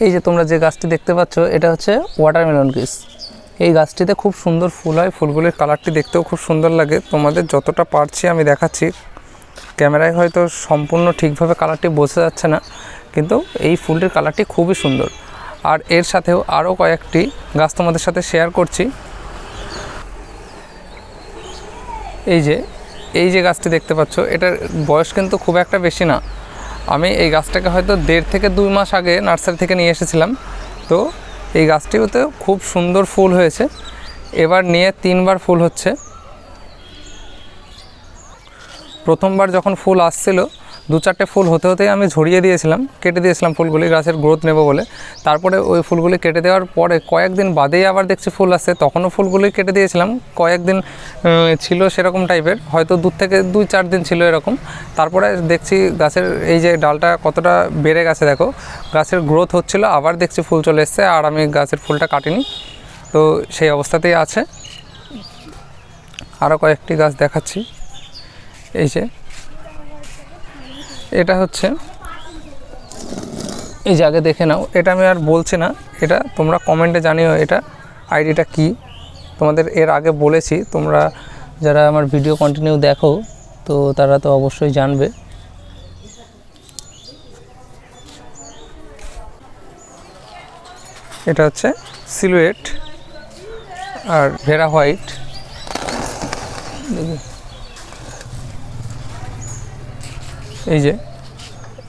এই যে তোমরা যে গাছটি দেখতে পাচ্ছ এটা হচ্ছে ওয়াটারমেলন গাছ। এই গাছটিতে খুব সুন্দর ফুল হয়, ফুলগুলির কালারটি দেখতেও খুব সুন্দর লাগে। তোমাদের যতটা পারছি আমি দেখাচ্ছি, ক্যামেরায় হয়তো সম্পূর্ণ ঠিকভাবে কালারটি বোঝা যাচ্ছে না, কিন্তু এই ফুলটির কালারটি খুবই সুন্দর। আর এর সাথেও আরও কয়েকটি গাছ তোমাদের সাথে শেয়ার করছি। এই যে গাছটি দেখতে পাচ্ছ, এটার বয়স কিন্তু খুব একটা বেশি না। আমি এই গাছটাকে হয়তো 1.5 থেকে 2 মাস আগে নার্সারি থেকে নিয়ে এসেছিলাম। তো এই গাছটিতে খুব সুন্দর ফুল হয়েছে, এবার নিয়ে 3বার ফুল হচ্ছে। প্রথমবার যখন ফুল আসছিল 2-4টে ফুল হতে হতেই আমি ঝরিয়ে দিয়েছিলাম, কেটে দিয়েছিলাম ফুলগুলি গাছের গ্রোথ নেব বলে। তারপরে ওই ফুলগুলি কেটে দেওয়ার পরে কয়েকদিন বাদেই আবার দেখছি ফুল আসছে, তখনও ফুলগুলি কেটে দিয়েছিলাম। কয়েকদিন ছিল সেরকম টাইপের, হয়তো 2 থেকে 2-4 দিন ছিল এরকম। তারপরে দেখছি গাছের এই যে ডালটা কতটা বেড়ে গেছে, দেখো গাছের গ্রোথ হচ্ছিল, আবার দেখছি ফুল চলে এসছে। আর আমি গাছের ফুলটা কাটিনি, তো সেই অবস্থাতেই আছে। আরও কয়েকটি গাছ দেখাচ্ছি। এই যে এটা হচ্ছে, এই জায়গায় দেখে নাও, এটা আমি আর বলছি না, এটা তোমরা কমেন্টে জানিও এটা আইডিটা কি। তোমাদের এর আগে বলেছি, তোমরা যারা আমার ভিডিও কন্টিনিউ দেখো তো তারা তো অবশ্যই জানবে। এটা হচ্ছে সিলুয়েট আর ভেরা হোয়াইট। এই যে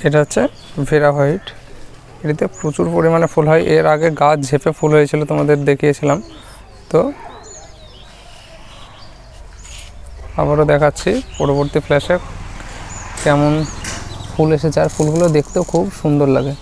এটা হচ্ছে ভেরা হোয়াইট, এটিতে প্রচুর পরিমাণে ফুল হয়। এর আগে গাছ ঝেপে ফুল হয়েছিল, তোমাদের দেখিয়েছিলাম। তো আবারও দেখাচ্ছি পরবর্তী ফ্ল্যাশে কেমন ফুল এসেছে, আর ফুলগুলো দেখতেও খুব সুন্দর লাগে।